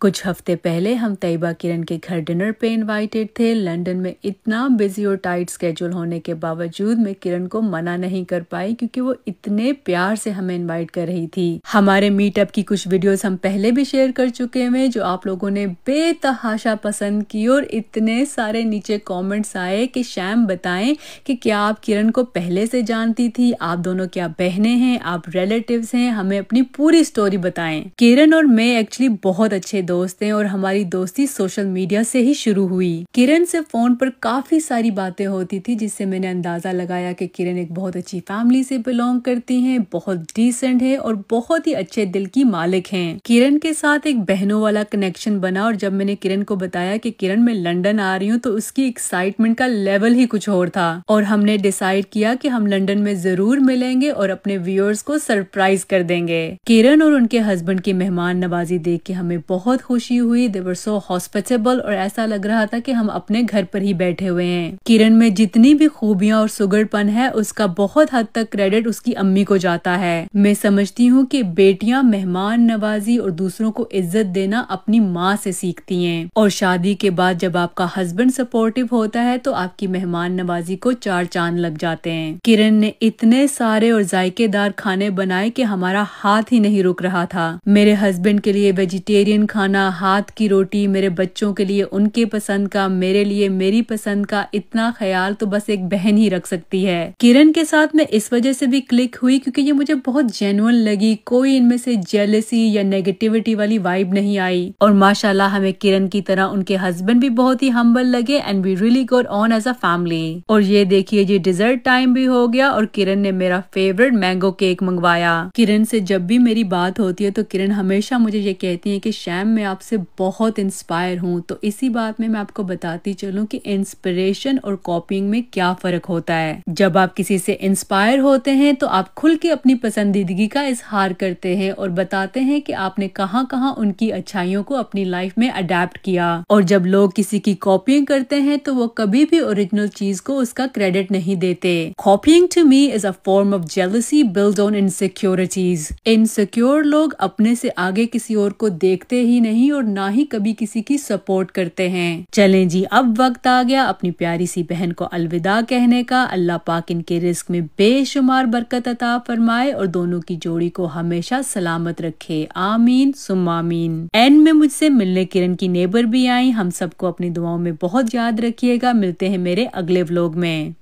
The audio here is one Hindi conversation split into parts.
कुछ हफ्ते पहले हम तैयबा किरण के घर डिनर पे इनवाइटेड थे। लंदन में इतना बिजी और टाइट स्केड्यूल होने के बावजूद मैं किरण को मना नहीं कर पाई क्योंकि वो इतने प्यार से हमें इनवाइट कर रही थी। हमारे मीटअप की कुछ वीडियोस हम पहले भी शेयर कर चुके हैं जो आप लोगों ने बेतहाशा पसंद की और इतने सारे नीचे कॉमेंट्स आए कि शैम बताएं कि क्या आप किरण को पहले से जानती थी, आप दोनों क्या बहनें हैं, आप रिलेटिव्स हैं, हमें अपनी पूरी स्टोरी बताएं। किरण और मैं एक्चुअली बहुत अच्छे दोस्त हैं और हमारी दोस्ती सोशल मीडिया से ही शुरू हुई। किरण से फोन पर काफी सारी बातें होती थी जिससे मैंने अंदाजा लगाया कि किरण एक बहुत अच्छी फैमिली से बिलोंग करती हैं, बहुत डिसेंट है और बहुत ही अच्छे दिल की मालिक हैं। किरण के साथ एक बहनों वाला कनेक्शन बना और जब मैंने किरण को बताया कि किरण मैं लंदन आ रही हूँ तो उसकी एक्साइटमेंट का लेवल ही कुछ और था और हमने डिसाइड किया कि हम लंदन में जरूर मिलेंगे और अपने व्यूअर्स को सरप्राइज कर देंगे। किरण और उनके हस्बैंड की मेहमान नवाजी देख के हमें बहुत खुशी हुई। दे वर सो हॉस्पिटेबल और ऐसा लग रहा था कि हम अपने घर पर ही बैठे हुए हैं। किरण में जितनी भी खूबियां और सुगड़पन है उसका बहुत हद तक क्रेडिट उसकी अम्मी को जाता है। मैं समझती हूँ कि बेटियां मेहमान नवाजी और दूसरों को इज्जत देना अपनी माँ से सीखती हैं और शादी के बाद जब आपका हस्बैंड सपोर्टिव होता है तो आपकी मेहमान नवाजी को चार चांद लग जाते हैं। किरण ने इतने सारे और जायकेदार खाने बनाए कि हमारा हाथ ही नहीं रुक रहा था। मेरे हस्बैंड के लिए वेजिटेरियन खाना, हाथ की रोटी, मेरे बच्चों के लिए उनके पसंद का, मेरे लिए मेरी पसंद का, इतना ख्याल तो बस एक बहन ही रख सकती है। किरण के साथ मैं इस वजह से भी क्लिक हुई क्योंकि ये मुझे बहुत जेन्युइन लगी। कोई इनमें से जेलसी या नेगेटिविटी वाली वाइब नहीं आई और माशाल्लाह हमें किरण की तरह उनके हस्बैंड भी बहुत ही हम्बल लगे and we really got on as a family. और ये देखिए ये डिजर्ट टाइम भी हो गया और किरण ने मेरा फेवरेट मैंगो केक मंगवाया। किरण से जब भी मेरी बात होती है तो किरण हमेशा मुझे ये कहती है कि शैम मैं आपसे बहुत इंस्पायर हूँ। तो इसी बात में मैं आपको बताती चलूं कि इंस्पिरेशन और कॉपिंग में क्या फर्क होता है। जब आप किसी से इंस्पायर होते हैं तो आप खुल के अपनी पसंदीदगी का इजहार करते हैं और बताते हैं कि आपने कहाँ कहाँ उनकी अच्छाइयों को अपनी लाइफ में अडेप्ट किया। और जब लोग किसी की कॉपिंग करते हैं तो वो कभी भी ओरिजिनल चीज को उसका क्रेडिट नहीं देते। Coping to me is a form of jealousy build on insecurities. Insecure लोग अपने से आगे किसी और को देखते ही नहीं और ना ही कभी किसी की सपोर्ट करते हैं। चलें जी, अब वक्त आ गया अपनी प्यारी सी बहन को अलविदा कहने का। अल्लाह पाक इनके रिस्क में बेशुमार बरकत अता फरमाए और दोनों की जोड़ी को हमेशा सलामत रखे। आमीन सुम्मा आमीन। एंड में मुझसे मिलने किरण की नेबर भी आई। हम सबको अपनी दुआओं में बहुत याद रखिएगा। मिलते हैं मेरे अगले व्लॉग में।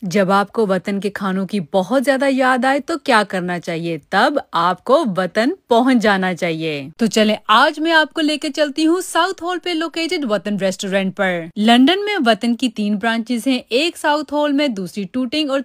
जब आपको वतन के खानों की बहुत ज्यादा याद आए तो क्या करना चाहिए? तब आपको वतन पहुंच जाना चाहिए। तो चलें आज मैं आपको लेकर चलती हूँ साउथ हॉल पे लोकेटेड वतन रेस्टोरेंट पर। लंदन में वतन की 3 ब्रांचेस हैं, एक साउथ हॉल में, दूसरी टूटिंग और